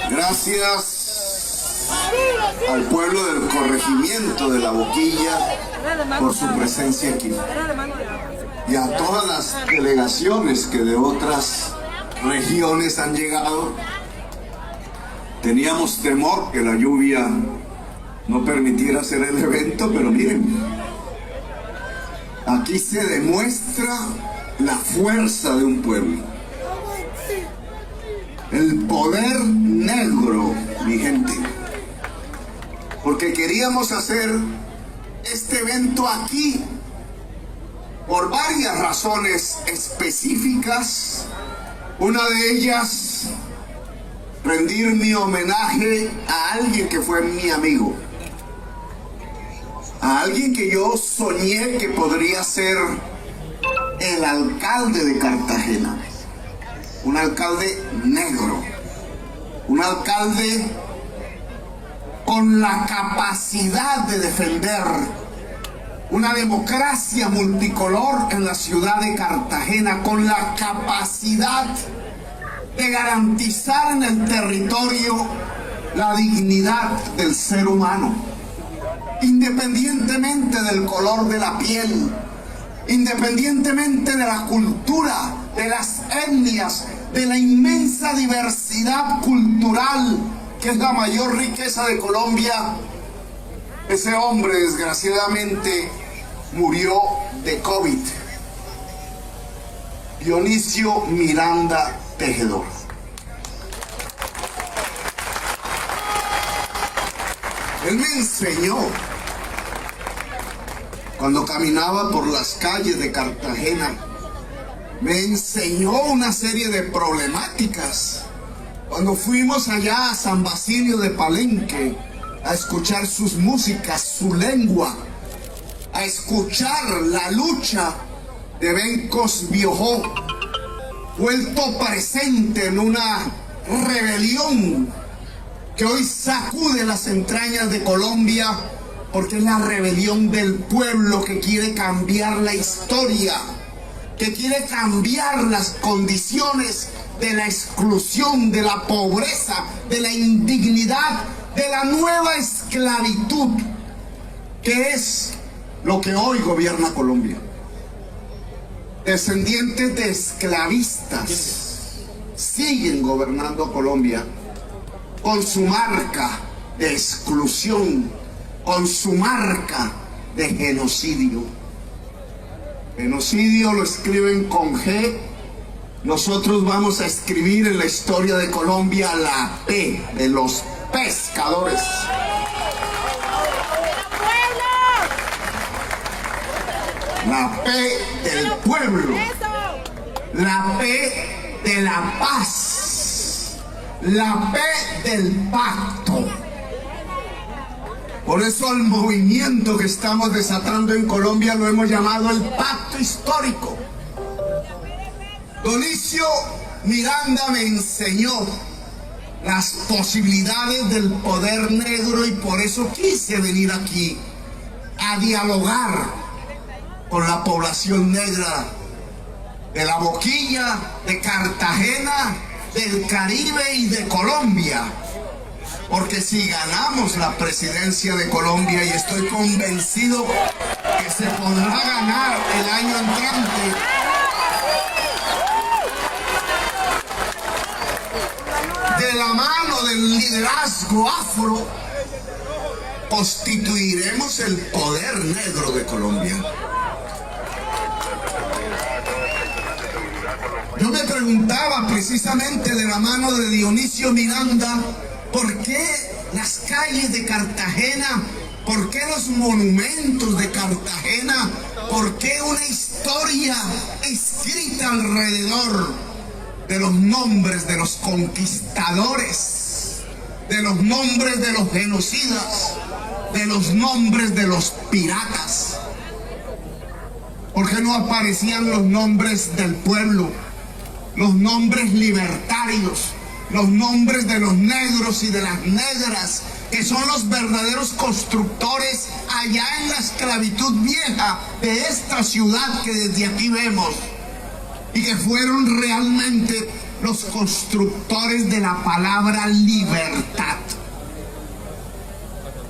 Gracias al pueblo del corregimiento de La Boquilla por su presencia aquí. Y a todas las delegaciones que de otras regiones han llegado. Teníamos temor que la lluvia no permitiera hacer el evento, pero miren, aquí se demuestra la fuerza de un pueblo. El poder negro, mi gente. Porque queríamos hacer este evento aquí por varias razones específicas. Una de ellas, rendir mi homenaje a alguien que fue mi amigo. A alguien que yo soñé que podría ser el alcalde de Cartagena. Un alcalde negro, un alcalde con la capacidad de defender una democracia multicolor en la ciudad de Cartagena, con la capacidad de garantizar en el territorio la dignidad del ser humano, independientemente del color de la piel, independientemente de la cultura, de las etnias, de la inmensa diversidad cultural que es la mayor riqueza de Colombia. Ese hombre desgraciadamente murió de COVID. Dionisio Miranda Tejedor. Él me enseñó, cuando caminaba por las calles de Cartagena, me enseñó una serie de problemáticas. Cuando fuimos allá a San Basilio de Palenque a escuchar sus músicas, su lengua, a escuchar la lucha de Bencos Biojó, vuelto presente en una rebelión que hoy sacude las entrañas de Colombia, porque es la rebelión del pueblo que quiere cambiar la historia, que quiere cambiar las condiciones de la exclusión, de la pobreza, de la indignidad, de la nueva esclavitud, que es lo que hoy gobierna Colombia. Descendientes de esclavistas siguen gobernando Colombia con su marca de exclusión, con su marca de genocidio. Genocidio lo escriben con G. Nosotros vamos a escribir en la historia de Colombia la P de los pescadores. La P del pueblo. La P de la paz. La P del pacto. Por eso al movimiento que estamos desatando en Colombia lo hemos llamado el pacto histórico. Dionisio Miranda me enseñó las posibilidades del poder negro y por eso quise venir aquí a dialogar con la población negra de La Boquilla, de Cartagena, del Caribe y de Colombia. Porque si ganamos la presidencia de Colombia, y estoy convencido que se podrá ganar el año entrante, de la mano del liderazgo afro, constituiremos el poder negro de Colombia. Yo me preguntaba precisamente de la mano de Dionisio Miranda, ¿por qué las calles de Cartagena? ¿Por qué los monumentos de Cartagena? ¿Por qué una historia escrita alrededor de los nombres de los conquistadores, de los nombres de los genocidas, de los nombres de los piratas? ¿Por qué no aparecían los nombres del pueblo, los nombres libertarios, los nombres de los negros y de las negras, que son los verdaderos constructores allá en la esclavitud vieja de esta ciudad que desde aquí vemos, y que fueron realmente los constructores de la palabra libertad.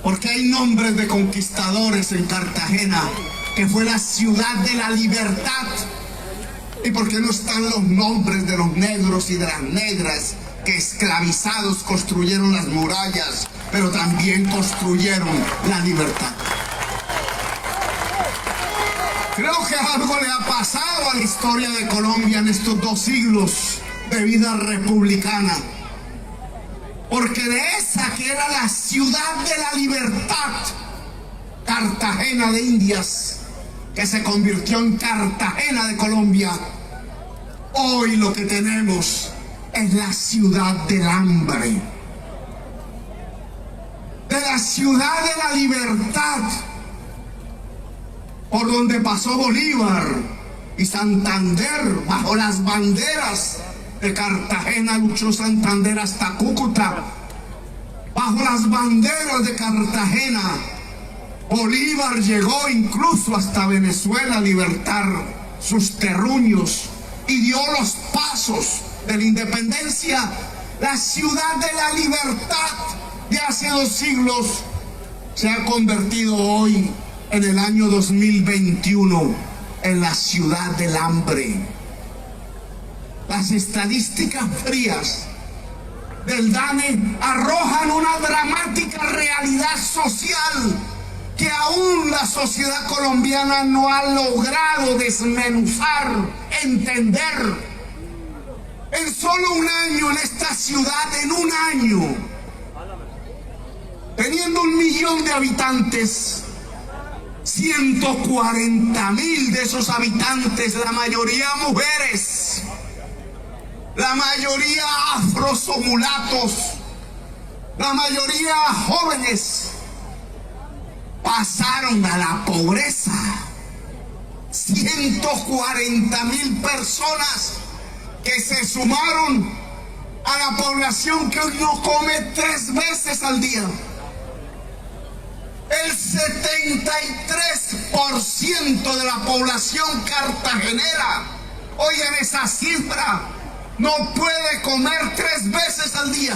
Porque hay nombres de conquistadores en Cartagena, que fue la ciudad de la libertad. ¿Y por qué no están los nombres de los negros y de las negras que esclavizados construyeron las murallas, pero también construyeron la libertad? Creo que algo le ha pasado a la historia de Colombia en estos 2 siglos de vida republicana. Porque de esa que era la ciudad de la libertad, Cartagena de Indias, que se convirtió en Cartagena de Colombia, hoy lo que tenemos es la ciudad del hambre, de la ciudad de la libertad, por donde pasó Bolívar y Santander. Bajo las banderas de Cartagena luchó Santander hasta Cúcuta. Bajo las banderas de Cartagena, Bolívar llegó incluso hasta Venezuela a libertar sus terruños y dio los pasos de la independencia. La ciudad de la libertad de hace 2 siglos se ha convertido hoy, en el año 2021, en la ciudad del hambre. Las estadísticas frías del DANE arrojan una dramática realidad social que aún la sociedad colombiana no ha logrado desmenuzar, entender. En solo un año en esta ciudad, en un año, teniendo 1 millón de habitantes, 140.000 de esos habitantes, la mayoría mujeres, la mayoría afros o mulatos, la mayoría jóvenes, pasaron a la pobreza. 140.000 personas que se sumaron a la población que hoy no come 3 veces al día. El 73% de la población cartagenera, oigan esa cifra, no puede comer 3 veces al día.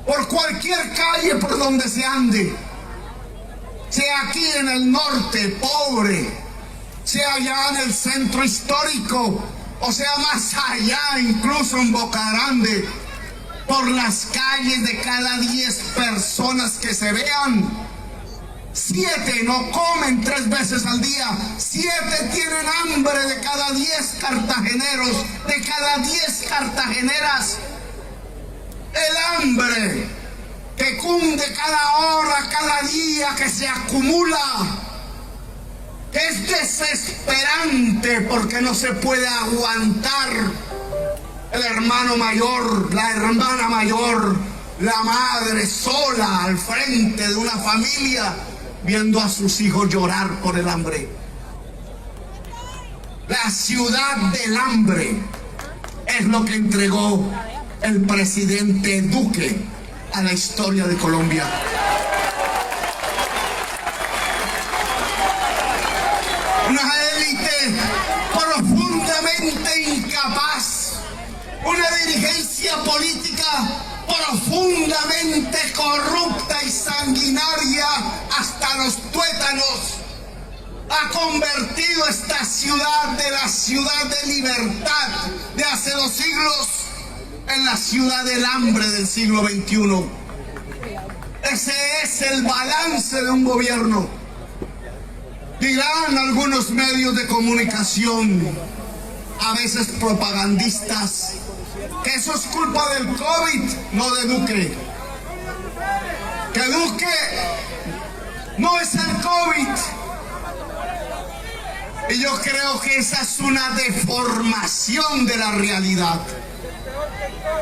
Por cualquier calle por donde se ande, sea aquí en el norte, pobre, sea allá en el centro histórico, o sea más allá, incluso en Boca Grande, por las calles, de cada 10 personas que se vean, 7 no comen 3 veces al día. 7 tienen hambre de cada 10 cartageneros, de cada 10 cartageneras. El hambre que cunde cada hora, cada día, que se acumula, que es desesperante porque no se puede aguantar. El hermano mayor, la hermana mayor, la madre sola al frente de una familia, viendo a sus hijos llorar por el hambre. La ciudad del hambre es lo que entregó el presidente Duque a la historia de Colombia. Una élite profundamente incapaz, una dirigencia política profundamente corrupta y sanguinaria hasta los tuétanos, ha convertido esta ciudad de la ciudad de libertad de hace 2 siglos en la ciudad del hambre del siglo XXI. Ese es el balance de un gobierno. Dirán algunos medios de comunicación, a veces propagandistas, que eso es culpa del COVID, no de Duque. Que Duque no es el COVID. Y yo creo que esa es una deformación de la realidad.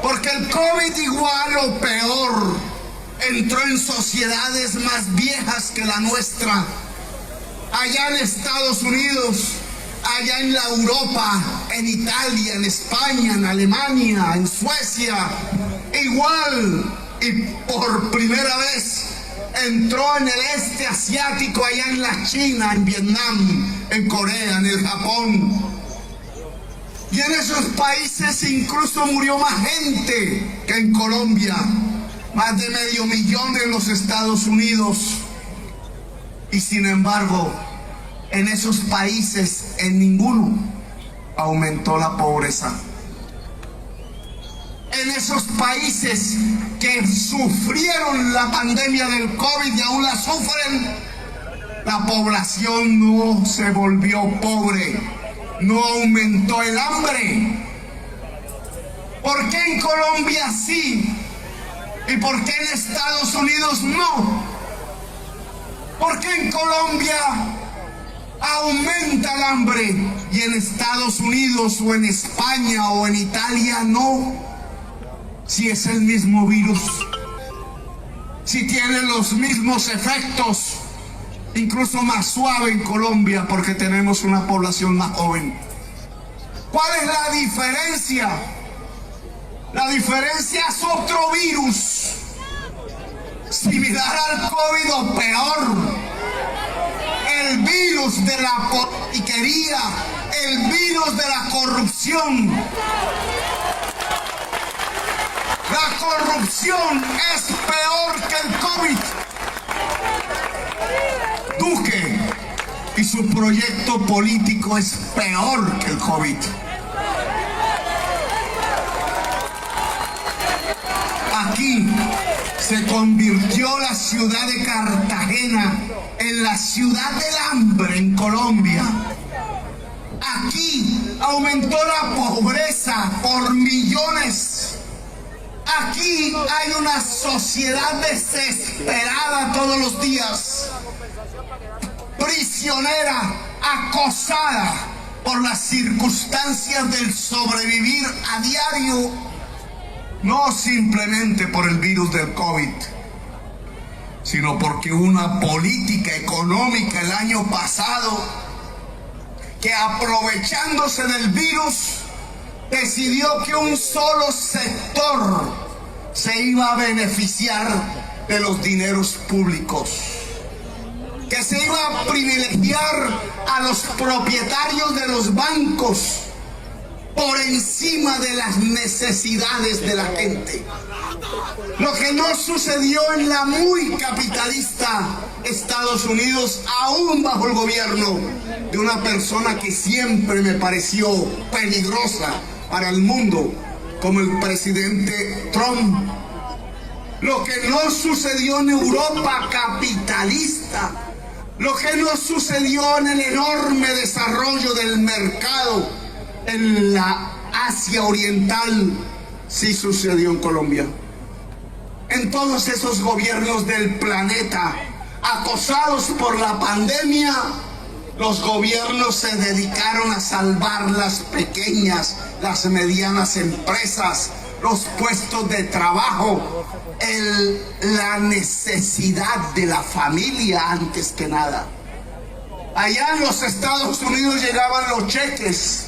Porque el COVID, igual o peor, entró en sociedades más viejas que la nuestra. Allá en Estados Unidos, allá en la Europa, en Italia, en España, en Alemania, en Suecia, igual, y por primera vez entró en el este asiático, allá en la China, en Vietnam, en Corea, en el Japón. Y en esos países incluso murió más gente que en Colombia. Más de 500,000 en los Estados Unidos. Y sin embargo, en esos países, en ninguno aumentó la pobreza. En esos países que sufrieron la pandemia del COVID y aún la sufren, la población no se volvió pobre, no aumentó el hambre. ¿Por qué en Colombia sí? ¿Y por qué en Estados Unidos no? ¿Por qué en Colombia aumenta el hambre y en Estados Unidos o en España o en Italia no? Si es el mismo virus, si tiene los mismos efectos, incluso más suave en Colombia porque tenemos una población más joven. ¿Cuál es la diferencia? La diferencia es otro virus, similar al COVID o peor. El virus de la politiquería, el virus de la corrupción. La corrupción es peor que el COVID. Duque y su proyecto político es peor que el COVID. Aquí se convirtió la ciudad de Cartagena en la ciudad del hambre en Colombia. Aquí aumentó la pobreza por millones. Aquí hay una sociedad desesperada todos los días, prisionera, acosada por las circunstancias del sobrevivir a diario, no simplemente por el virus del COVID, sino porque una política económica el año pasado que, aprovechándose del virus, decidió que un solo sector se iba a beneficiar de los dineros públicos, que se iba a privilegiar a los propietarios de los bancos por encima de las necesidades de la gente. Lo que no sucedió en la muy capitalista Estados Unidos, aún bajo el gobierno de una persona que siempre me pareció peligrosa para el mundo, como el presidente Trump. Lo que no sucedió en Europa capitalista, lo que no sucedió en el enorme desarrollo del mercado en la Asia Oriental, sí sucedió en Colombia. En todos esos gobiernos del planeta, acosados por la pandemia, los gobiernos se dedicaron a salvar las pequeñas, las medianas empresas, los puestos de trabajo, la necesidad de la familia antes que nada. Allá en los Estados Unidos llegaban los cheques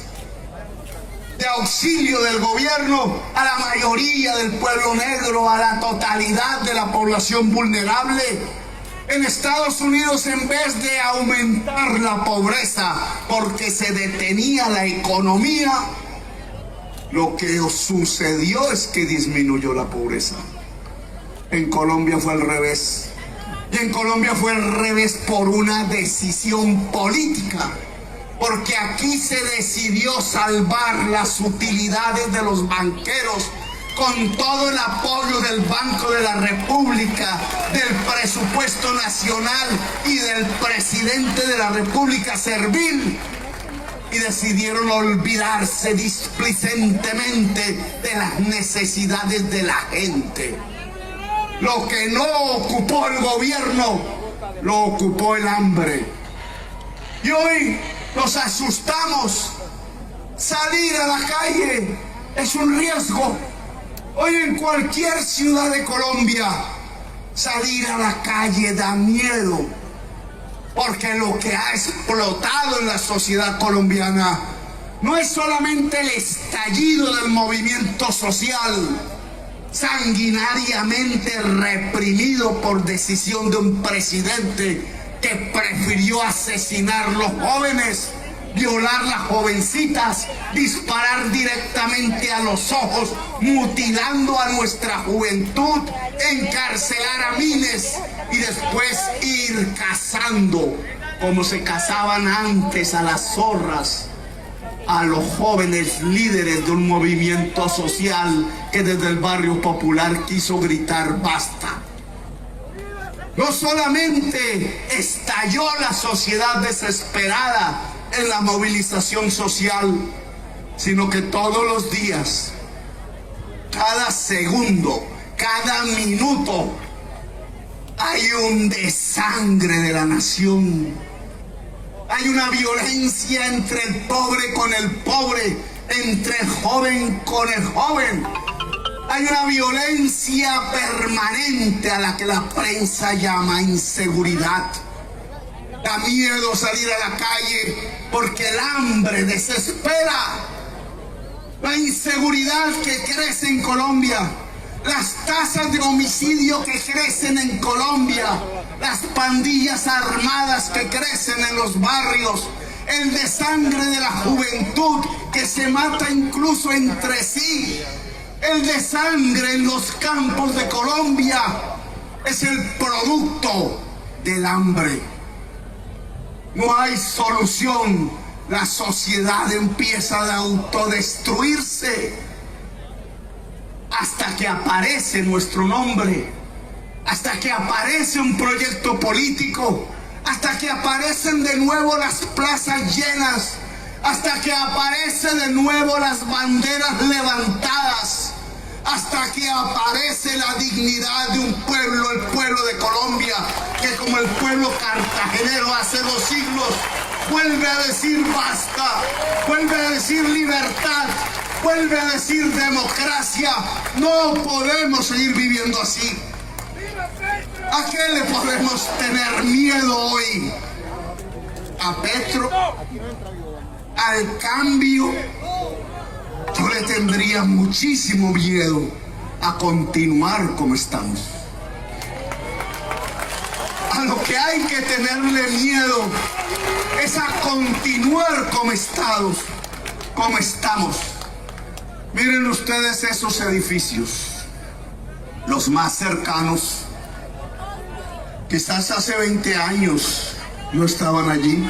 de auxilio del gobierno a la mayoría del pueblo negro, a la totalidad de la población vulnerable. En Estados Unidos, en vez de aumentar la pobreza porque se detenía la economía, lo que sucedió es que disminuyó la pobreza. En Colombia fue al revés. Y en Colombia fue al revés por una decisión política. Porque aquí se decidió salvar las utilidades de los banqueros con todo el apoyo del Banco de la República, del presupuesto nacional y del presidente de la República servil. Y decidieron olvidarse displicentemente de las necesidades de la gente. Lo que no ocupó el gobierno, lo ocupó el hambre. Y hoy nos asustamos. Salir a la calle es un riesgo. Hoy en cualquier ciudad de Colombia, salir a la calle da miedo, porque lo que ha explotado en la sociedad colombiana no es solamente el estallido del movimiento social, sanguinariamente reprimido por decisión de un presidente que prefirió asesinar los jóvenes violar las jovencitas, disparar directamente a los ojos, mutilando a nuestra juventud, encarcelar a miles y después ir cazando, como se cazaban antes a las zorras, a los jóvenes líderes de un movimiento social que desde el barrio popular quiso gritar basta. No solamente estalló la sociedad desesperada en la movilización social, sino que todos los días, cada segundo, cada minuto, hay un desangre de la nación. Hay una violencia entre el pobre con el pobre, entre el joven con el joven. Hay una violencia permanente a la que la prensa llama inseguridad. Da miedo salir a la calle porque el hambre desespera. La inseguridad que crece en Colombia, las tasas de homicidio que crecen en Colombia, las pandillas armadas que crecen en los barrios, el desangre de la juventud que se mata incluso entre sí, el desangre en los campos de Colombia es el producto del hambre. No hay solución. La sociedad empieza a autodestruirse hasta que aparece nuestro nombre, hasta que aparece un proyecto político, hasta que aparecen de nuevo las plazas llenas, hasta que aparece de nuevo las banderas levantadas, hasta que aparece la dignidad de un pueblo, el pueblo de Colombia, que como el pueblo cartagenero hace 2 siglos, vuelve a decir basta, vuelve a decir libertad, vuelve a decir democracia. No podemos seguir viviendo así. ¿A qué le podemos tener miedo hoy? ¿A Petro? ¿Al cambio? Yo le tendría muchísimo miedo a continuar como estamos. A lo que hay que tenerle miedo es a continuar como estamos. Miren ustedes esos edificios, los más cercanos. Quizás hace 20 años no estaban allí.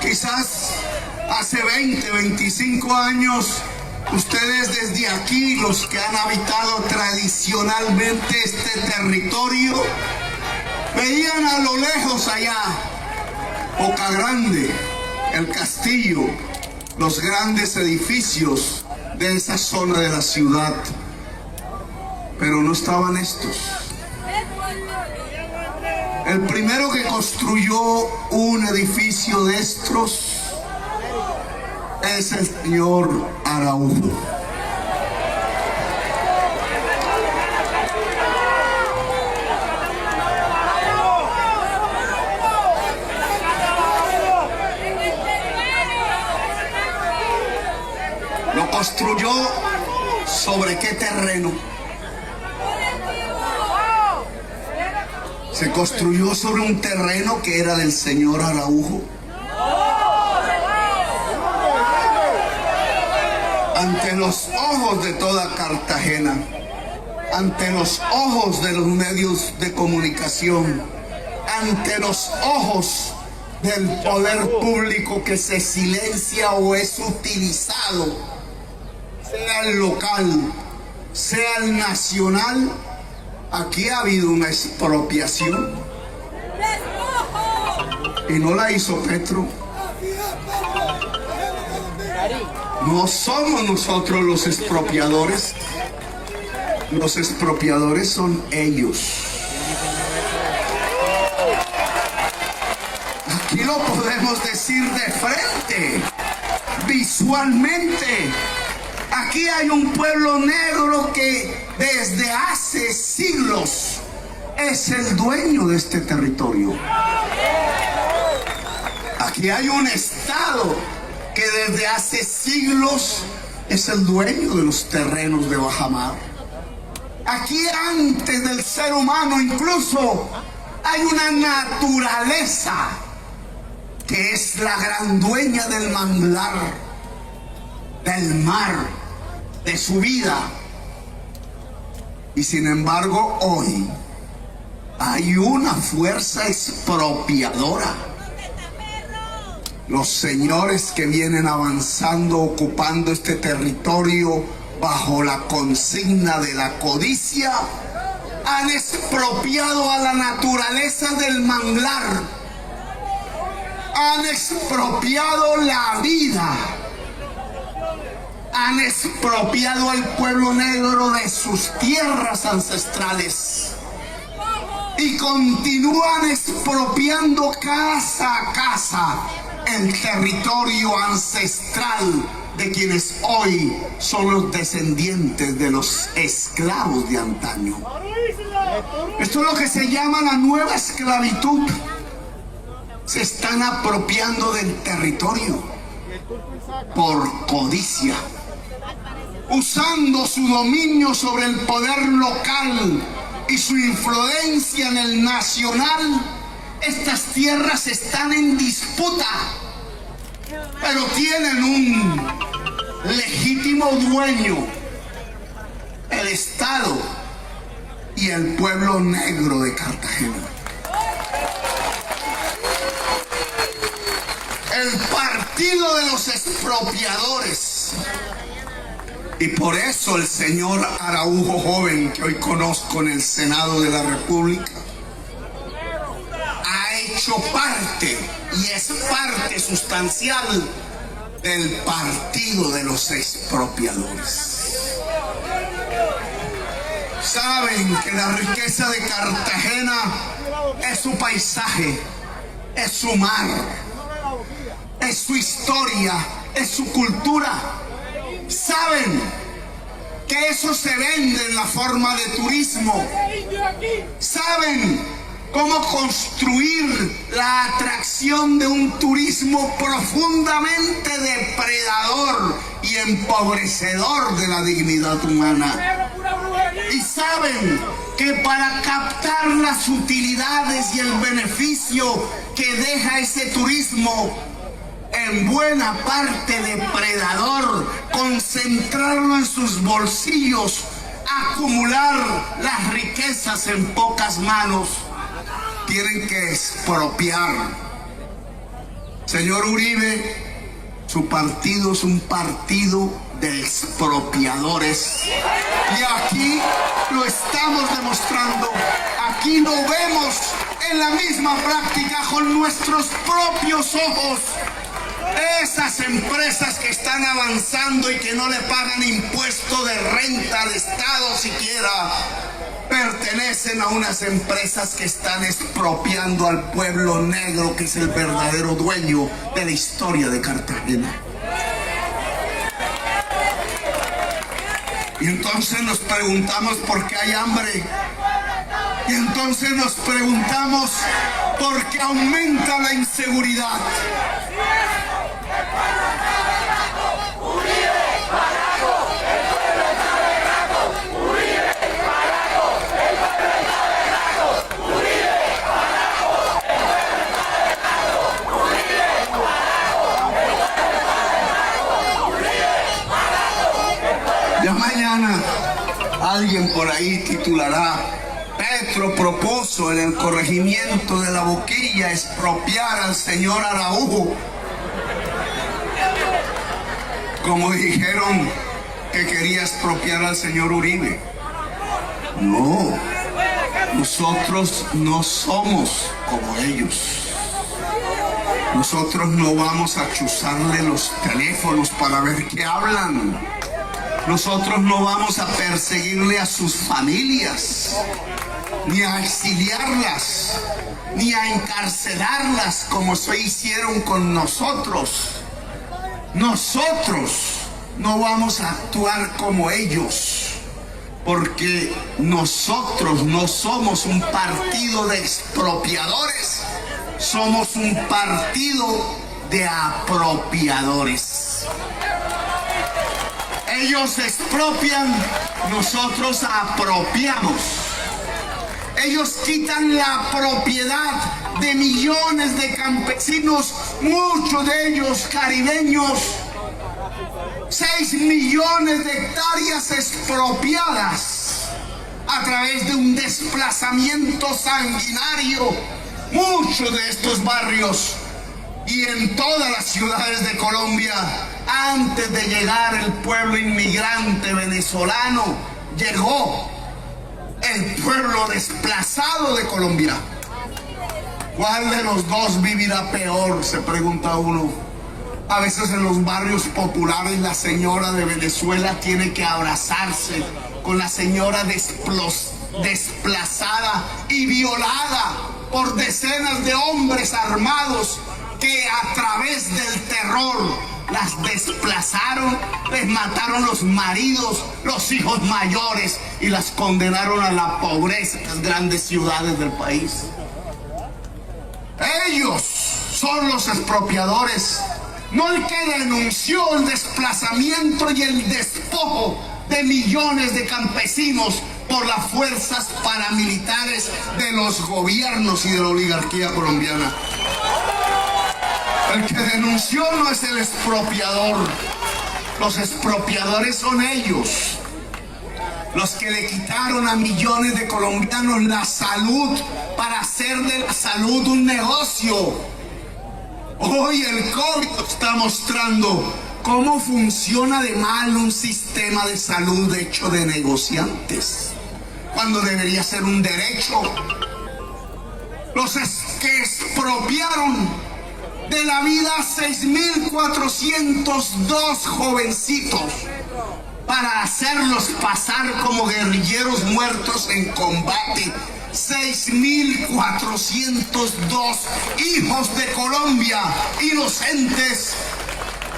Quizás hace 20, 25 años, ustedes desde aquí, los que han habitado tradicionalmente este territorio, veían a lo lejos allá, Boca Grande, el castillo, los grandes edificios de esa zona de la ciudad. Pero no estaban estos. El primero que construyó un edificio de estos es el señor Araujo. ¿Lo construyó sobre qué terreno? Se construyó sobre un terreno que era del señor Araujo. Ante los ojos de toda Cartagena, ante los ojos de los medios de comunicación, ante los ojos del poder público que se silencia o es utilizado, sea el local, sea el nacional, aquí ha habido una expropiación. Y no la hizo Petro. No somos nosotros los expropiadores. Los expropiadores son ellos. Aquí lo podemos decir de frente, visualmente. Aquí hay un pueblo negro que desde hace siglos es el dueño de este territorio. Aquí hay un Estado que desde hace siglos es el dueño de los terrenos de bajamar. Aquí antes del ser humano incluso hay una naturaleza que es la gran dueña del manglar, del mar, de su vida. Y sin embargo, hoy hay una fuerza expropiadora. Los señores que vienen avanzando, ocupando este territorio bajo la consigna de la codicia, han expropiado a la naturaleza del manglar, han expropiado la vida, han expropiado al pueblo negro de sus tierras ancestrales y continúan expropiando casa a casa el territorio ancestral de quienes hoy son los descendientes de los esclavos de antaño. Esto es lo que se llama la nueva esclavitud. Se están apropiando del territorio por codicia, usando su dominio sobre el poder local y su influencia en el nacional. Estas tierras están en disputa, pero tienen un legítimo dueño: el Estado y el pueblo negro de Cartagena. El partido de los expropiadores. Y por eso el señor Araujo joven, que hoy conozco en el Senado de la República, ha hecho parte y es parte sustancial del partido de los expropiadores. Saben que la riqueza de Cartagena es su paisaje, es su mar, es su historia, es su cultura. Saben que eso se vende en la forma de turismo. Saben cómo construir la atracción de un turismo profundamente depredador y empobrecedor de la dignidad humana. Y saben que para captar las utilidades y el beneficio que deja ese turismo, en buena parte depredador, concentrarlo en sus bolsillos, acumular las riquezas en pocas manos, tienen que expropiar. Señor Uribe, su partido es un partido de expropiadores. Y aquí lo estamos demostrando. Aquí lo vemos en la misma práctica con nuestros propios ojos. Esas empresas que están avanzando y que no le pagan impuesto de renta al Estado siquiera, pertenecen a unas empresas que están expropiando al pueblo negro, que es el verdadero dueño de la historia de Cartagena. Y entonces nos preguntamos por qué hay hambre. Y entonces nos preguntamos por qué aumenta la inseguridad. Ya mañana alguien por ahí titulará: Petro propuso en el corregimiento de La Boquilla expropiar al señor Araujo, como dijeron que quería expropiar al señor Uribe. No, nosotros no somos como ellos. Nosotros no vamos a chuzarle los teléfonos para ver qué hablan. Nosotros no vamos a perseguirle a sus familias, ni a exiliarlas, ni a encarcelarlas como se hicieron con nosotros. Nosotros no vamos a actuar como ellos, porque nosotros no somos un partido de expropiadores, somos un partido de apropiadores. Ellos expropian, nosotros apropiamos. Ellos quitan la propiedad de millones de campesinos, muchos de ellos caribeños. 6 millones de hectáreas expropiadas a través de un desplazamiento sanguinario. Muchos de estos barrios y en todas las ciudades de Colombia, antes de llegar el pueblo inmigrante venezolano, llegó el pueblo desplazado de Colombia. ¿Cuál de los dos vivirá peor?, se pregunta uno. A veces en los barrios populares la señora de Venezuela tiene que abrazarse con la señora desplazada y violada por decenas de hombres armados que a través del terror las desplazaron, les mataron los maridos, los hijos mayores y las condenaron a la pobreza en las grandes ciudades del país. Ellos son los expropiadores, no el que denunció el desplazamiento y el despojo de millones de campesinos por las fuerzas paramilitares de los gobiernos y de la oligarquía colombiana. El que denunció no es el expropiador. Los expropiadores son ellos, los que le quitaron a millones de colombianos la salud para hacer de la salud un negocio. Hoy el COVID está mostrando cómo funciona de mal un sistema de salud hecho de negociantes, cuando debería ser un derecho. Los que expropiaron de la vida 6.402 jovencitos para hacerlos pasar como guerrilleros muertos en combate. 6.402 hijos de Colombia inocentes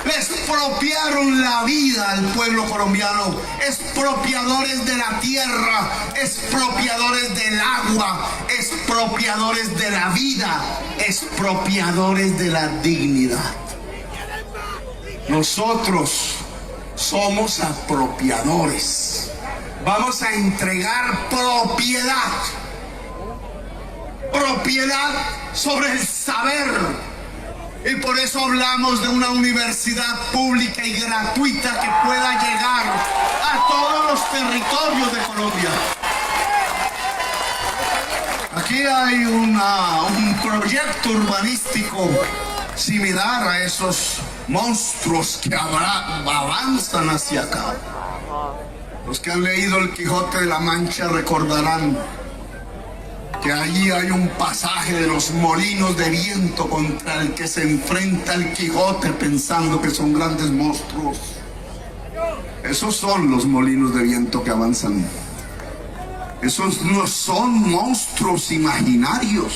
le expropiaron la vida al pueblo colombiano. Expropiadores de la tierra, expropiadores del agua, expropiadores de la vida, expropiadores de la dignidad. Nosotros somos apropiadores. Vamos a entregar propiedad sobre el saber. Y por eso hablamos de una universidad pública y gratuita que pueda llegar a todos los territorios de Colombia. Aquí hay un proyecto urbanístico similar a esos monstruos que avanzan hacia acá. Los que han leído El Quijote de la Mancha recordarán que allí hay un pasaje de los molinos de viento contra el que se enfrenta el Quijote pensando que son grandes monstruos. Esos son los molinos de viento que avanzan. Esos no son monstruos imaginarios.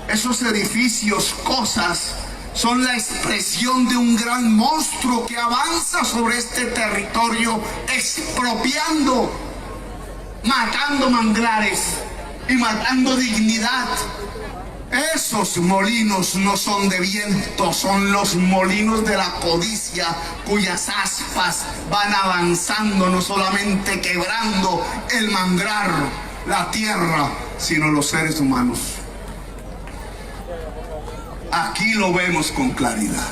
Esos edificios, cosas, son la expresión de un gran monstruo que avanza sobre este territorio, expropiando, matando manglares y matando dignidad. Esos molinos no son de viento, son los molinos de la codicia, cuyas aspas van avanzando, no solamente quebrando el manglar, la tierra, sino los seres humanos. Aquí lo vemos con claridad.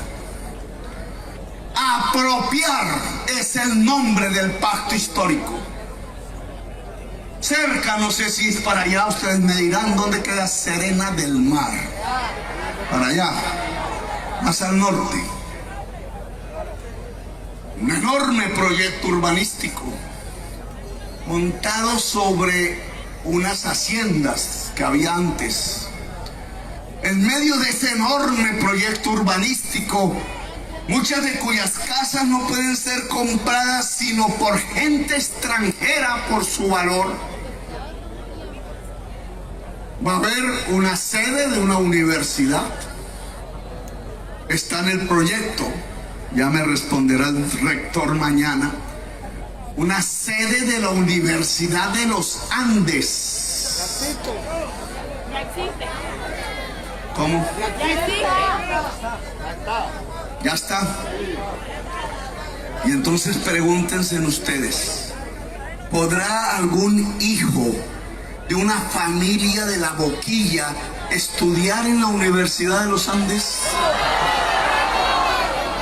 Apropiar es el nombre del pacto histórico. Cerca, no sé si es para allá, ustedes me dirán dónde queda Serena del Mar. Para allá, más al norte. Un enorme proyecto urbanístico montado sobre unas haciendas que había antes. En medio de ese enorme proyecto urbanístico, muchas de cuyas casas no pueden ser compradas sino por gente extranjera por su valor. Va a haber una sede de una universidad. Está en el proyecto, ya me responderá el rector mañana. Una sede de la Universidad de los Andes. ¿Cómo? Ya está. Y entonces pregúntense ustedes, ¿podrá algún hijo de una familia de La Boquilla estudiar en la Universidad de los Andes?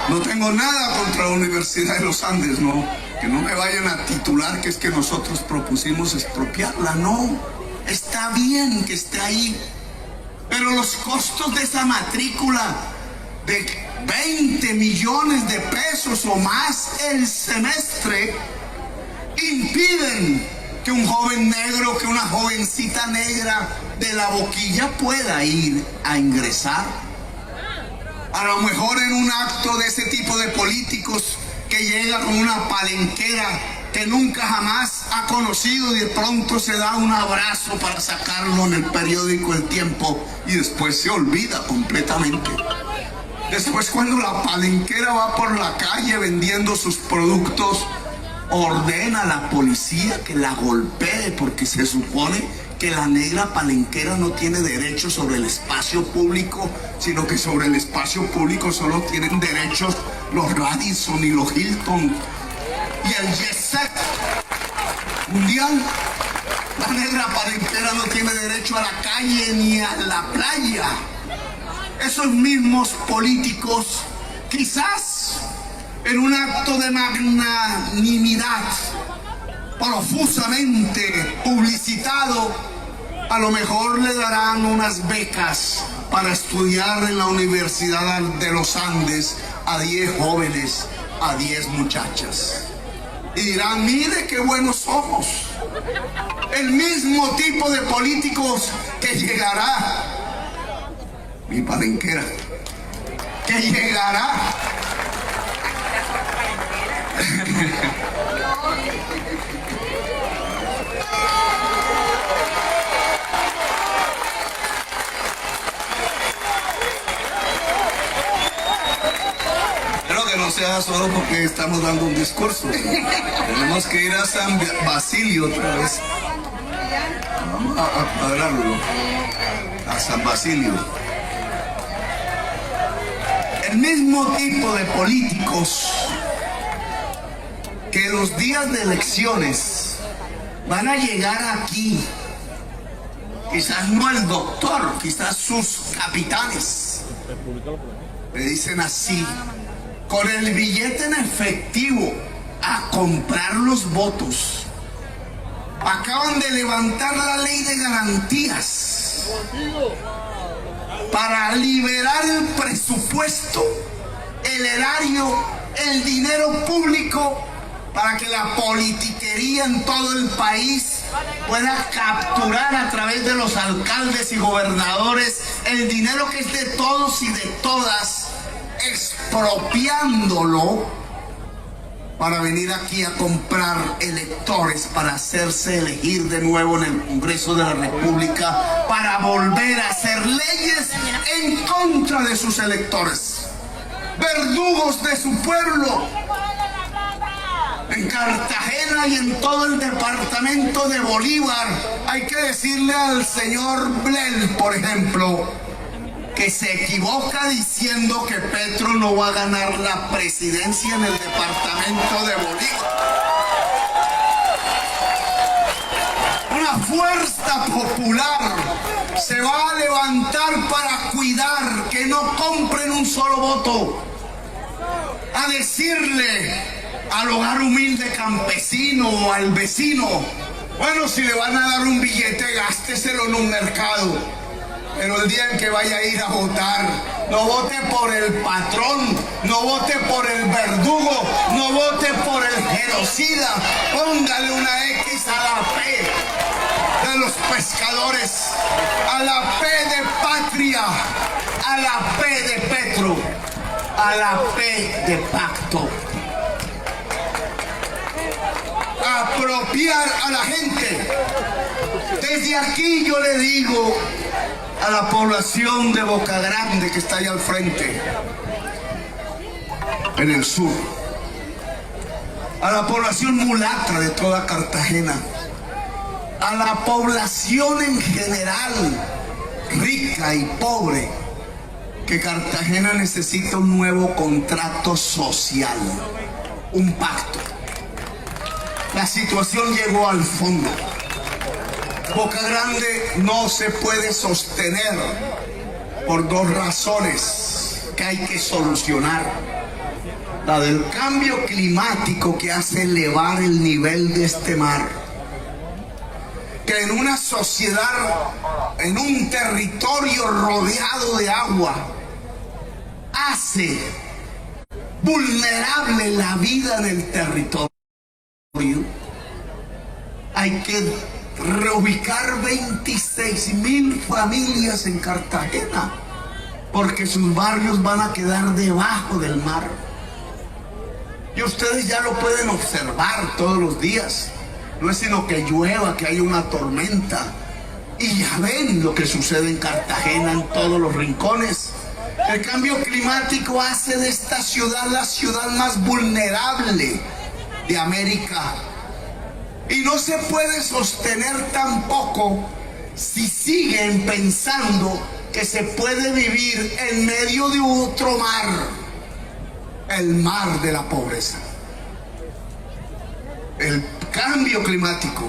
No tengo nada contra la Universidad de los Andes, no. Que no me vayan a titular que es que nosotros propusimos expropiarla, no. Está bien que esté ahí, pero los costos de esa matrícula de 20 millones de pesos o más el semestre impiden que un joven negro, que una jovencita negra de La Boquilla pueda ir a ingresar. A lo mejor en un acto de ese tipo de políticos que llega con una palenquera que nunca jamás ha conocido y de pronto se da un abrazo para sacarlo en el periódico El Tiempo y después se olvida completamente. Después, cuando la palenquera va por la calle vendiendo sus productos, ordena a la policía que la golpee porque se supone que la negra palenquera no tiene derecho sobre el espacio público, sino que sobre el espacio público solo tienen derechos los Radisson y los Hilton y el Jet Set mundial. La negra palenquera no tiene derecho a la calle ni a la playa. Esos mismos políticos, quizás en un acto de magnanimidad profusamente publicitado, a lo mejor le darán unas becas para estudiar en la Universidad de los Andes a 10 jóvenes, a 10 muchachas. Y dirán, mire qué buenos somos. El mismo tipo de políticos que llegará, mi palenquera, que llegará Espero que no sea solo porque estamos dando un discurso. Tenemos que ir a San Basilio otra vez. Vamos a hablarlo. A San Basilio. El mismo tipo de políticos que los días de elecciones van a llegar aquí, quizás no el doctor, quizás sus capitanes, le dicen así, con el billete en efectivo a comprar los votos. Acaban de levantar la ley de garantías para liberar el presupuesto, el erario, el dinero público, para que la politiquería en todo el país pueda capturar a través de los alcaldes y gobernadores el dinero que es de todos y de todas, expropiándolo para venir aquí a comprar electores, para hacerse elegir de nuevo en el Congreso de la República, para volver a hacer leyes en contra de sus electores, verdugos de su pueblo. En Cartagena y en todo el departamento de Bolívar hay que decirle al señor Blel, por ejemplo, que se equivoca diciendo que Petro no va a ganar la presidencia en el departamento de Bolívar. Una fuerza popular se va a levantar para cuidar que no compren un solo voto, a decirle al hogar humilde campesino o al vecino, bueno, si le van a dar un billete, gásteselo en un mercado, pero el día en que vaya a ir a votar, no vote por el patrón, no vote por el verdugo, no vote por el genocida, póngale una X a la P de los pescadores, a la P de patria, a la P de Petro, a la P de pacto. Apropiar a la gente. Desde aquí yo le digo a la población de Boca Grande que está allá al frente, en el sur, a la población mulata de toda Cartagena, a la población en general, rica y pobre, que Cartagena necesita un nuevo contrato social, un pacto. La situación llegó al fondo. Boca Grande no se puede sostener por dos razones que hay que solucionar. La del cambio climático, que hace elevar el nivel de este mar, que en una sociedad, en un territorio rodeado de agua, hace vulnerable la vida en el territorio. Hay que reubicar 26.000 familias en Cartagena, porque sus barrios van a quedar debajo del mar. Y ustedes ya lo pueden observar todos los días. No es sino que llueva, que haya una tormenta, y ya ven lo que sucede en Cartagena, en todos los rincones. El cambio climático hace de esta ciudad la ciudad más vulnerable de América. Y no se puede sostener tampoco si siguen pensando que se puede vivir en medio de otro mar, el mar de la pobreza. El cambio climático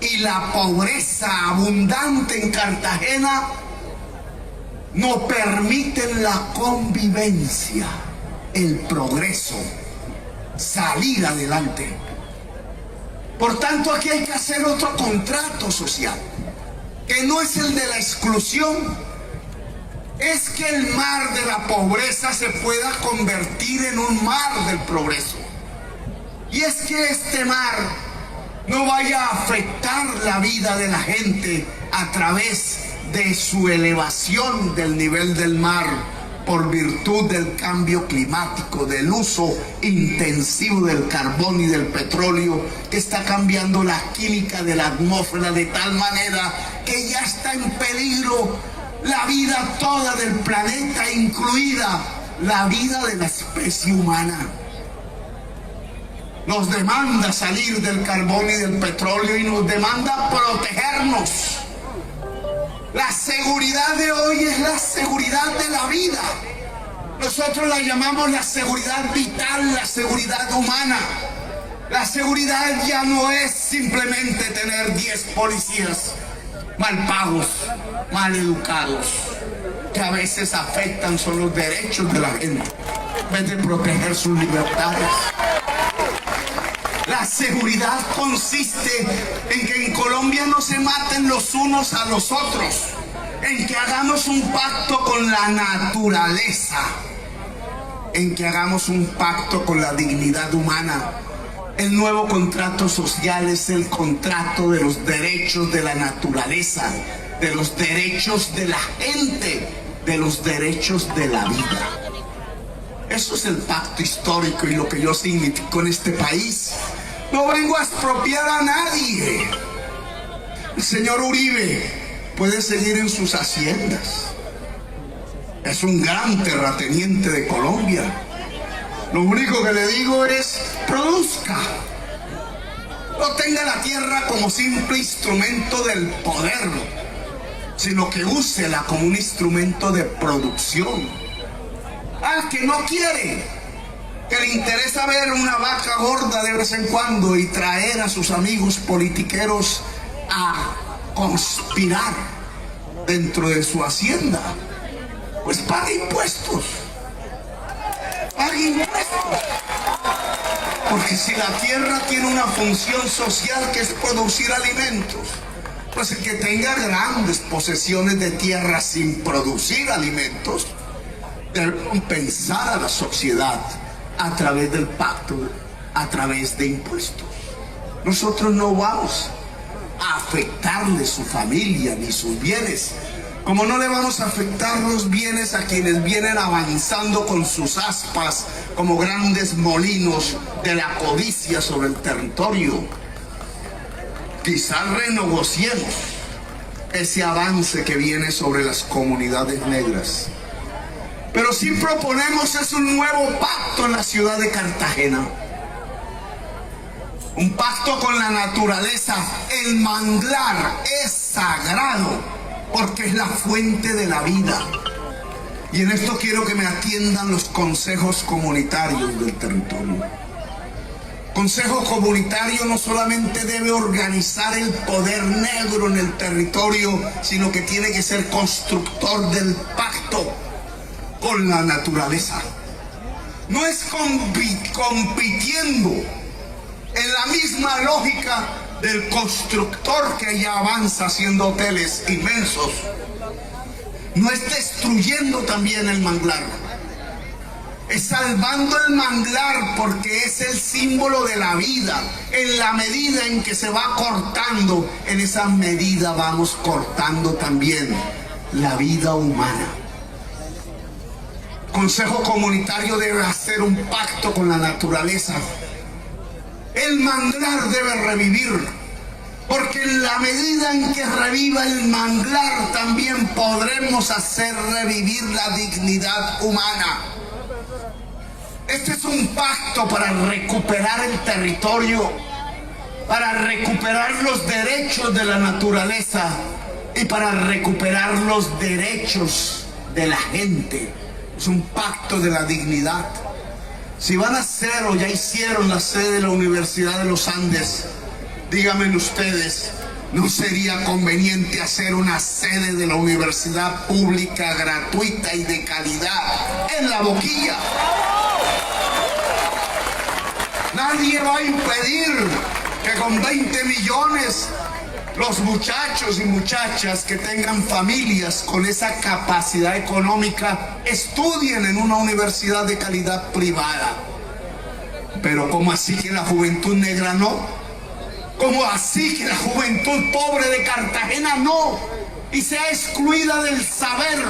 y la pobreza abundante en Cartagena no permiten la convivencia, el progreso, salir adelante. Por tanto, aquí hay que hacer otro contrato social, que no es el de la exclusión, es que el mar de la pobreza se pueda convertir en un mar del progreso. Y es que este mar no vaya a afectar la vida de la gente a través de su elevación del nivel del mar por virtud del cambio climático, del uso intensivo del carbón y del petróleo, que está cambiando la química de la atmósfera de tal manera que ya está en peligro la vida toda del planeta, incluida la vida de la especie humana. Nos demanda salir del carbón y del petróleo y nos demanda protegernos. La seguridad de hoy es la seguridad de la vida. Nosotros la llamamos la seguridad vital, la seguridad humana. La seguridad ya no es simplemente tener 10 policías mal pagos, mal educados, que a veces afectan son los derechos de la gente, en vez de proteger sus libertades. La seguridad consiste en que en Colombia no se maten los unos a los otros, en que hagamos un pacto con la naturaleza, en que hagamos un pacto con la dignidad humana. El nuevo contrato social es el contrato de los derechos de la naturaleza, de los derechos de la gente, de los derechos de la vida. Eso es el pacto histórico y lo que yo significo en este país. No vengo a expropiar a nadie. El señor Uribe puede seguir en sus haciendas. Es un gran terrateniente de Colombia. Lo único que le digo es: produzca. No tenga la tierra como simple instrumento del poder, sino que úsela como un instrumento de producción. Que no quiere, que le interesa ver una vaca gorda de vez en cuando y traer a sus amigos politiqueros a conspirar dentro de su hacienda, pues pague impuestos. Pague impuestos. Porque si la tierra tiene una función social que es producir alimentos, pues el que tenga grandes posesiones de tierra sin producir alimentos debe compensar a la sociedad a través del pacto, a través de impuestos. Nosotros no vamos a afectarle su familia ni sus bienes, como no le vamos a afectar los bienes a quienes vienen avanzando con sus aspas como grandes molinos de la codicia sobre el territorio. Quizás renegociemos ese avance que viene sobre las comunidades negras. Pero sí proponemos es un nuevo pacto en la ciudad de Cartagena. Un pacto con la naturaleza. El manglar es sagrado porque es la fuente de la vida. Y en esto quiero que me atiendan los consejos comunitarios del territorio. Consejo Comunitario no solamente debe organizar el poder negro en el territorio, sino que tiene que ser constructor del pacto con la naturaleza. No es compitiendo en la misma lógica del constructor que ya avanza haciendo hoteles inmensos. No es destruyendo también el manglar. Es salvando el manglar, porque es el símbolo de la vida. En la medida en que se va cortando, en esa medida vamos cortando también la vida humana. Consejo Comunitario debe hacer un pacto con la naturaleza. El manglar debe revivir, porque en la medida en que reviva el manglar, también podremos hacer revivir la dignidad humana. Este es un pacto para recuperar el territorio, para recuperar los derechos de la naturaleza y para recuperar los derechos de la gente. Es un pacto de la dignidad. Si van a hacer o ya hicieron la sede de la Universidad de los Andes, díganme ustedes, ¿no sería conveniente hacer una sede de la universidad pública, gratuita y de calidad en La Boquilla? Nadie va a impedir que con 20 millones los muchachos y muchachas que tengan familias con esa capacidad económica estudien en una universidad de calidad privada. Pero ¿cómo así que la juventud negra no? ¿Cómo así que la juventud pobre de Cartagena no? Y sea excluida del saber.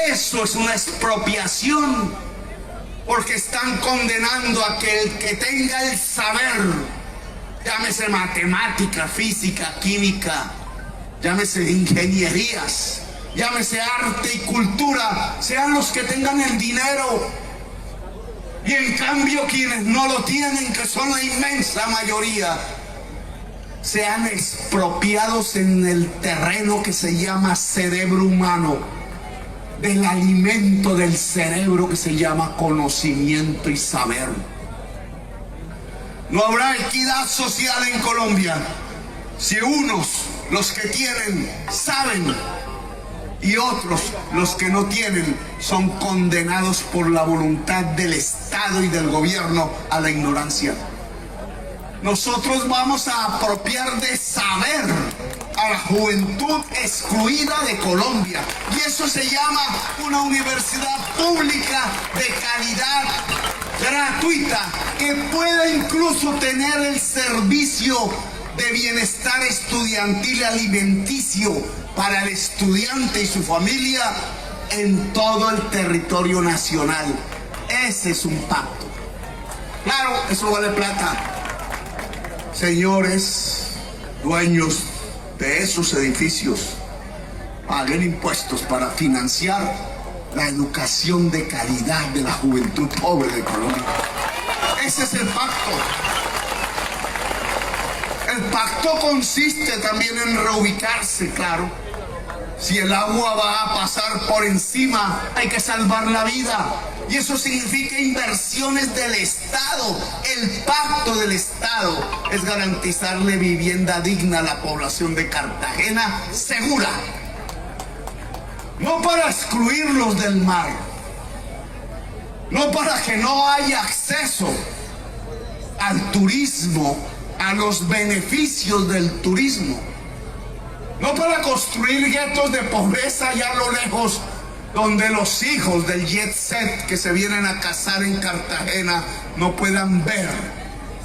Eso es una expropiación. Porque están condenando a que el que tenga el saber, llámese matemática, física, química, llámese ingenierías, llámese arte y cultura, sean los que tengan el dinero. Y en cambio quienes no lo tienen, que son la inmensa mayoría, sean expropiados en el terreno que se llama cerebro humano, del alimento del cerebro que se llama conocimiento y saber. No habrá equidad social en Colombia si unos, los que tienen, saben, y otros, los que no tienen, son condenados por la voluntad del Estado y del gobierno a la ignorancia. Nosotros vamos a apropiar de saber a la juventud excluida de Colombia. Y eso se llama una universidad pública de calidad, gratuita, que pueda incluso tener el servicio de bienestar estudiantil alimenticio para el estudiante y su familia en todo el territorio nacional. Ese es un pacto. Claro, eso vale plata. Señores dueños de esos edificios, paguen impuestos para financiar la educación de calidad de la juventud pobre de Colombia. Ese es el pacto. El pacto consiste también en reubicarse, claro. Si el agua va a pasar por encima, hay que salvar la vida. Y eso significa inversiones del Estado. El pacto del Estado es garantizarle vivienda digna a la población de Cartagena, segura. No para excluirlos del mar, no para que no haya acceso al turismo, a los beneficios del turismo, no para construir guetos de pobreza allá a lo lejos, donde los hijos del jet set que se vienen a casar en Cartagena no puedan ver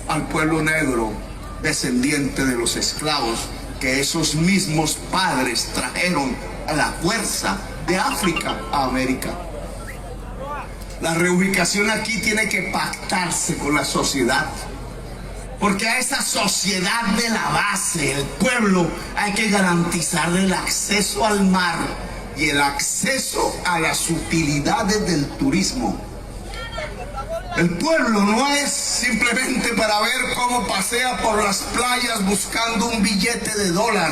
al pueblo negro descendiente de los esclavos que esos mismos padres trajeron a la fuerza de África a América. La reubicación aquí tiene que pactarse con la sociedad, porque a esa sociedad de la base, el pueblo, hay que garantizarle el acceso al mar y el acceso a las utilidades del turismo. El pueblo no es simplemente para ver cómo pasea por las playas buscando un billete de dólar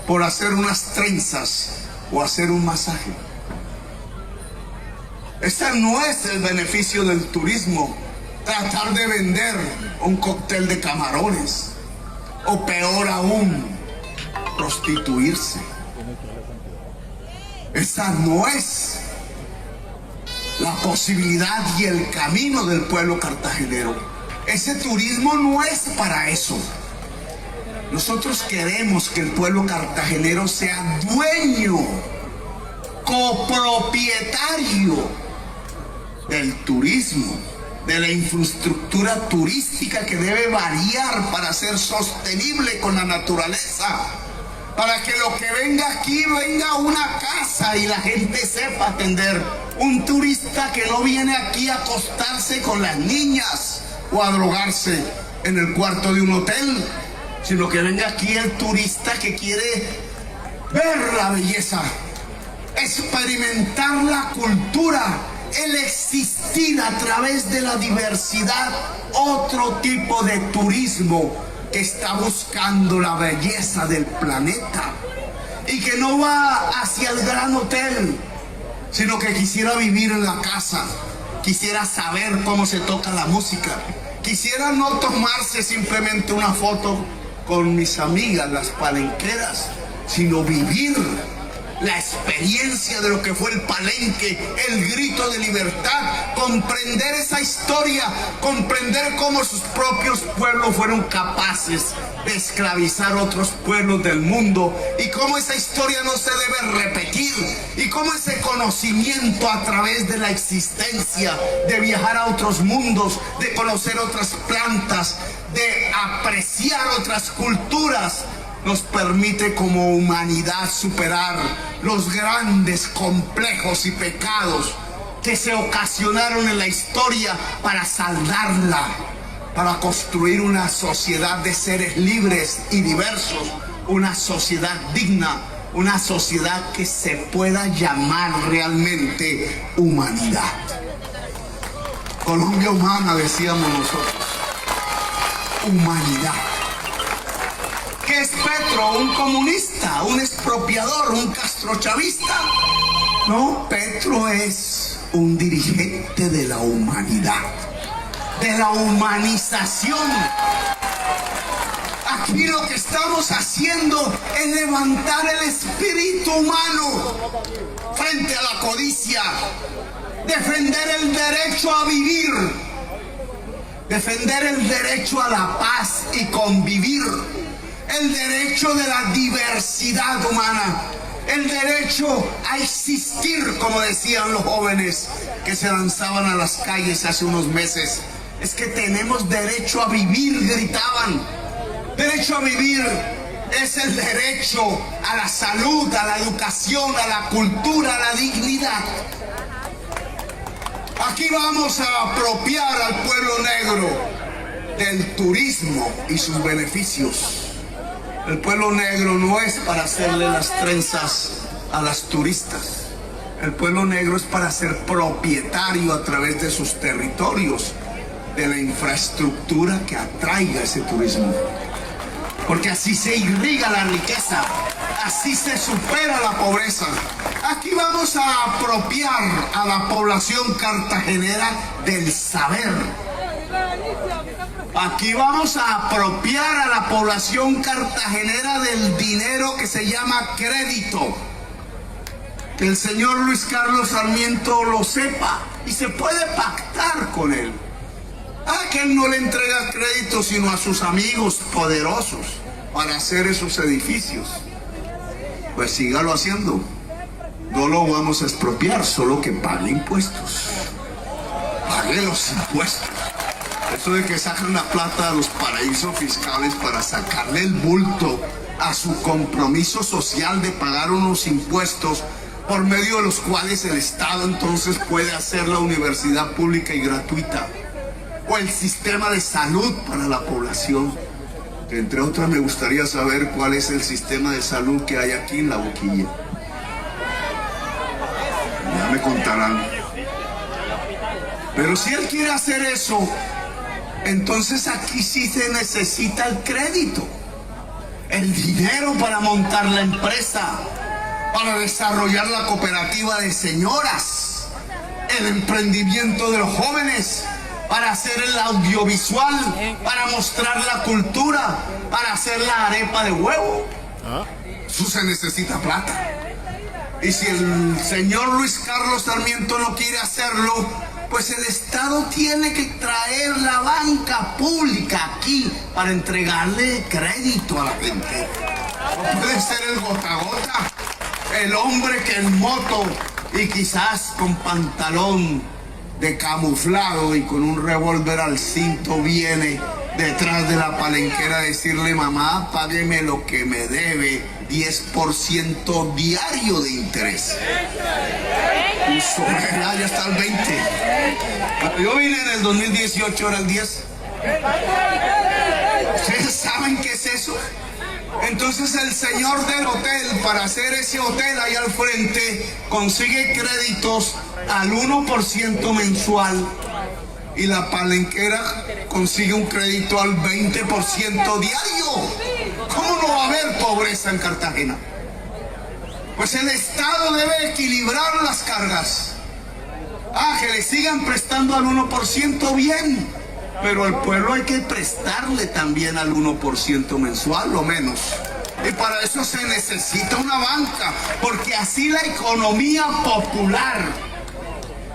por hacer unas trenzas o hacer un masaje. Ese no es el beneficio del turismo. tratar de vender un cóctel de camarones, o peor aún, prostituirse. Esa no es la posibilidad y el camino del pueblo cartagenero. Ese turismo no es para eso. Nosotros queremos que el pueblo cartagenero sea dueño, copropietario del turismo, de la infraestructura turística que debe variar para ser sostenible con la naturaleza, para que lo que venga aquí venga a una casa y la gente sepa atender. Un turista que no viene aquí a acostarse con las niñas o a drogarse en el cuarto de un hotel, sino que venga aquí el turista que quiere ver la belleza, experimentar la cultura, el existir a través de la diversidad, otro tipo de turismo que está buscando la belleza del planeta y que no va hacia el gran hotel, sino que quisiera vivir en la casa, quisiera saber cómo se toca la música, quisiera no tomarse simplemente una foto con mis amigas las palenqueras, sino vivir la experiencia de lo que fue el Palenque, el grito de libertad, comprender esa historia, comprender cómo sus propios pueblos fueron capaces de esclavizar a otros pueblos del mundo y cómo esa historia no se debe repetir y cómo ese conocimiento a través de la existencia, de viajar a otros mundos, de conocer otras plantas, de apreciar otras culturas, nos permite como humanidad superar los grandes complejos y pecados que se ocasionaron en la historia para saldarla, para construir una sociedad de seres libres y diversos, una sociedad digna, una sociedad que se pueda llamar realmente humanidad. Colombia humana, decíamos nosotros. Humanidad. ¿Qué es Petro? ¿Un comunista? ¿Un expropiador? ¿Un castrochavista? No, Petro es un dirigente de la humanidad, de la humanización. Aquí lo que estamos haciendo es levantar el espíritu humano frente a la codicia, defender el derecho a vivir, defender el derecho a la paz y convivir, el derecho de la diversidad humana, el derecho a existir, como decían los jóvenes que se lanzaban a las calles hace unos meses. Es que tenemos derecho a vivir, gritaban. Derecho a vivir es el derecho a la salud, a la educación, a la cultura, a la dignidad. Aquí vamos a apropiar al pueblo negro del turismo y sus beneficios. El pueblo negro no es para hacerle las trenzas a las turistas. El pueblo negro es para ser propietario a través de sus territorios de la infraestructura que atraiga ese turismo. Porque así se irriga la riqueza, así se supera la pobreza. Aquí vamos a apropiar a la población cartagenera del saber. Aquí vamos a apropiar a la población cartagenera del dinero que se llama crédito. Que el señor Luis Carlos Sarmiento lo sepa y se puede pactar con él. Que él no le entrega crédito sino a sus amigos poderosos para hacer esos edificios. Pues sígalo haciendo. No lo vamos a expropiar, solo que pague impuestos. Pague los impuestos. Eso de que sacan la plata de los paraísos fiscales para sacarle el bulto a su compromiso social de pagar unos impuestos por medio de los cuales el Estado entonces puede hacer la universidad pública y gratuita o el sistema de salud para la población. Entre otras, me gustaría saber cuál es el sistema de salud que hay aquí en La Boquilla. Ya me contarán. Pero si él quiere hacer eso, entonces aquí sí se necesita el crédito, el dinero para montar la empresa, para desarrollar la cooperativa de señoras, el emprendimiento de los jóvenes, para hacer el audiovisual, para mostrar la cultura, para hacer la arepa de huevo. Eso se necesita plata. Y si el señor Luis Carlos Sarmiento no quiere hacerlo, pues el Estado tiene que traer la banca pública aquí para entregarle crédito a la gente. No puede ser el gota a gota, el hombre que en moto y quizás con pantalón de camuflado y con un revólver al cinto viene detrás de la palenquera a decirle: mamá, págueme lo que me debe, 10% diario de interés. Y ya está el 20. Cuando yo vine en el 2018 era el 10. ¿Ustedes saben qué es eso? Entonces el señor del hotel, para hacer ese hotel ahí al frente, consigue créditos al 1% mensual, y la palenquera consigue un crédito al 20% diario. ¿Cómo no va a haber pobreza en Cartagena? Pues el Estado debe equilibrar las cargas. Que le sigan prestando al 1%, bien, pero al pueblo hay que prestarle también al 1% mensual o menos. Y para eso se necesita una banca, porque así la economía popular,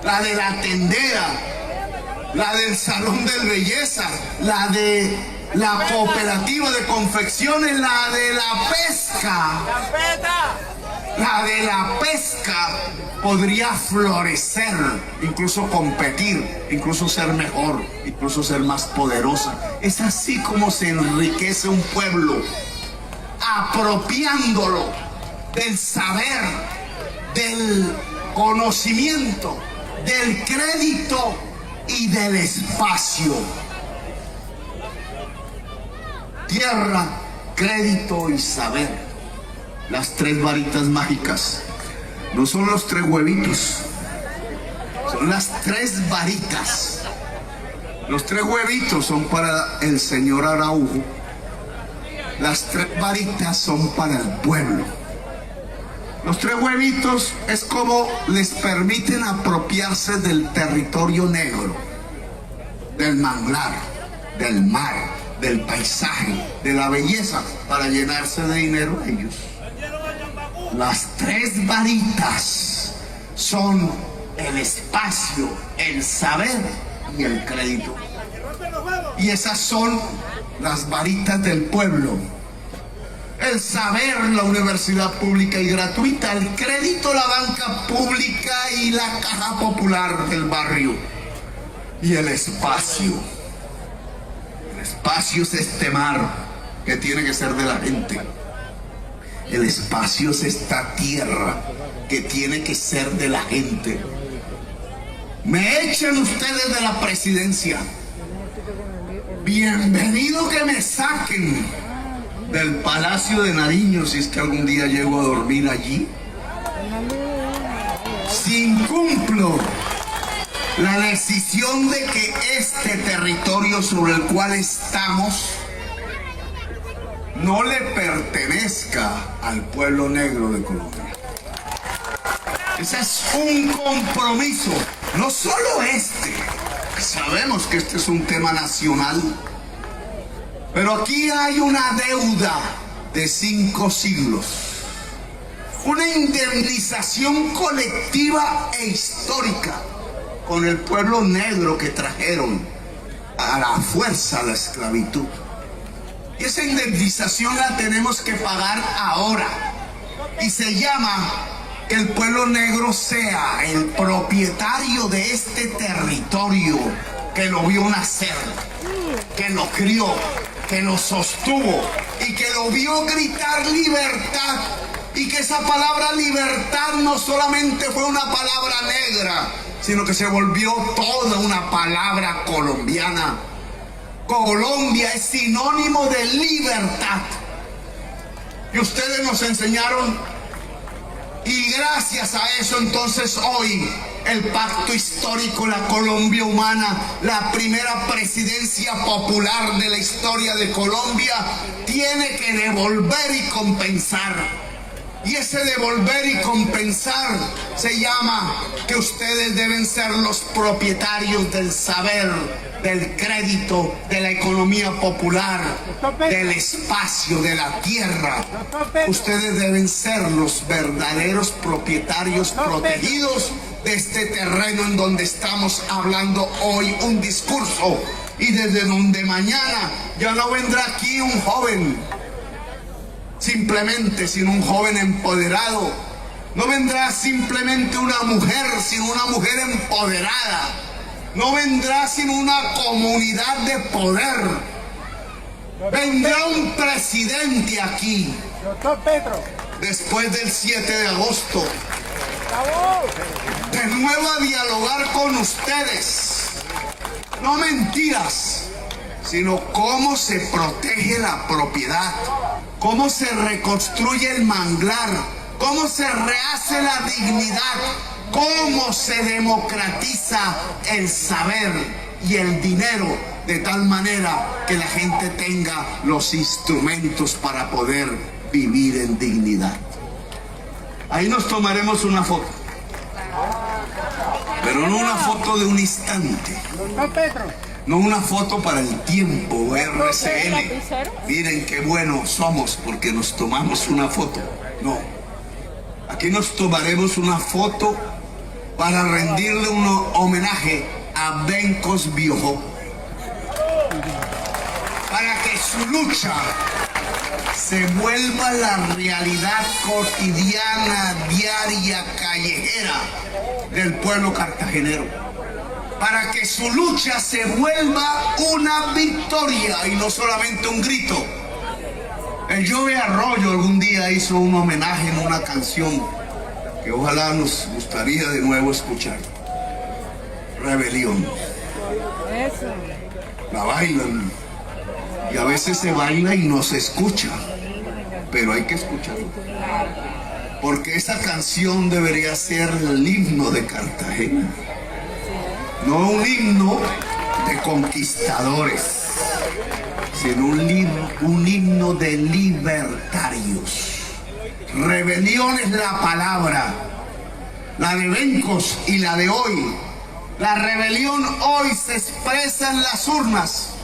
la de la tendera, la del salón de belleza, la de la cooperativa de confecciones, la de la pesca, podría florecer, incluso competir, incluso ser mejor, incluso ser más poderosa. Es así como se enriquece un pueblo, apropiándolo del saber, del conocimiento, del crédito y del espacio. Tierra, crédito y saber. Las tres varitas mágicas. No son los tres huevitos, son las tres varitas. Los tres huevitos son para el señor Araujo. Las tres varitas son para el pueblo. Los tres huevitos es como les permiten apropiarse del territorio negro, del manglar, del mar, del paisaje, de la belleza, para llenarse de dinero ellos. Las tres varitas son el espacio, el saber y el crédito. Y esas son las varitas del pueblo. El saber, la universidad pública y gratuita; el crédito, la banca pública y la caja popular del barrio. Y el espacio. El espacio es este mar que tiene que ser de la gente. El espacio es esta tierra que tiene que ser de la gente. Me echan ustedes de la presidencia. Bienvenido que me saquen del Palacio de Nariño, si es que algún día llego a dormir allí. Si incumplo la decisión de que este territorio sobre el cual estamos no le pertenezca al pueblo negro de Colombia. Ese es un compromiso, no solo este. Sabemos que este es un tema nacional, pero aquí hay una deuda de 5 siglos. Una indemnización colectiva e histórica con el pueblo negro que trajeron a la fuerza a la esclavitud. Y esa indemnización la tenemos que pagar ahora. Y se llama que el pueblo negro sea el propietario de este territorio, que lo vio nacer, que lo crió, que lo sostuvo y que lo vio gritar libertad. Y que esa palabra libertad no solamente fue una palabra negra, sino que se volvió toda una palabra colombiana. Colombia es sinónimo de libertad. Y ustedes nos enseñaron, y gracias a eso entonces hoy el pacto histórico, la Colombia humana, la primera presidencia popular de la historia de Colombia, tiene que devolver y compensar Y ese devolver y compensar se llama que ustedes deben ser los propietarios del saber, del crédito, de la economía popular, del espacio, de la tierra. Ustedes deben ser los verdaderos propietarios protegidos de este terreno en donde estamos hablando hoy un discurso, y desde donde mañana ya no vendrá aquí un joven simplemente, sino un joven empoderado. No vendrá simplemente una mujer, sino una mujer empoderada. No vendrá sino una comunidad de poder. Vendrá un presidente aquí después del 7 de agosto de nuevo a dialogar con ustedes. No mentiras, sino cómo se protege la propiedad, cómo se reconstruye el manglar, cómo se rehace la dignidad, cómo se democratiza el saber y el dinero de tal manera que la gente tenga los instrumentos para poder vivir en dignidad. Ahí nos tomaremos una foto, pero no una foto de un instante, no una foto para el tiempo RCN. Miren qué buenos somos porque nos tomamos una foto. No, aquí nos tomaremos una foto para rendirle un homenaje a Bencos Biojó, para que su lucha se vuelva la realidad cotidiana, diaria, callejera del pueblo cartagenero, para que su lucha se vuelva una victoria y no solamente un grito. El Joe Arroyo algún día hizo un homenaje en una canción que ojalá nos gustaría de nuevo escuchar. Rebelión. La bailan y a veces se baila y no se escucha, pero hay que escucharlo, porque esa canción debería ser el himno de Cartagena, no un himno de conquistadores, sino un himno de libertarios. Rebelión es la palabra, la de Bencos y la de hoy. La rebelión hoy se expresa en las urnas.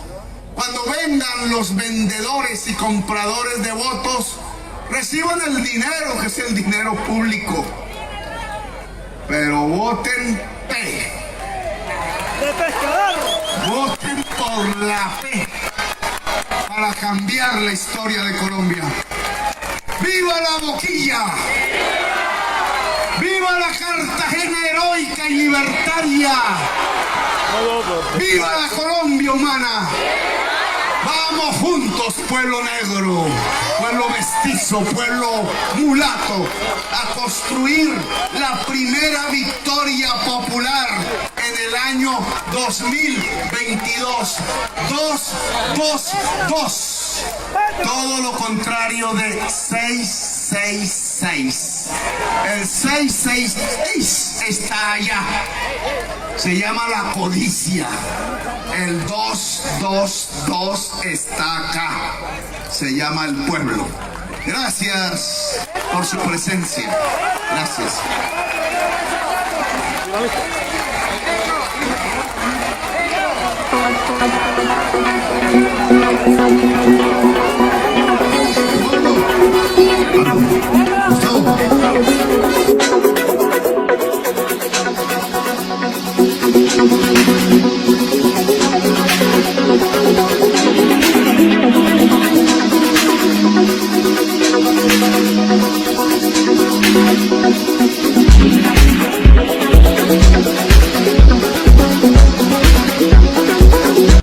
Cuando vengan los vendedores y compradores de votos, reciban el dinero, que es el dinero público, pero voten P. Voten por la P para cambiar la historia de Colombia. ¡Viva la Boquilla! ¡Viva la Cartagena heroica y libertaria! ¡Viva la Colombia humana! Vamos juntos, pueblo negro, pueblo mestizo, pueblo mulato, a construir la primera victoria popular en el año 2022. 222. Todo lo contrario de 666. El 666 está allá. Se llama la codicia. El 222 está acá. Se llama el pueblo. Gracias por su presencia. Gracias.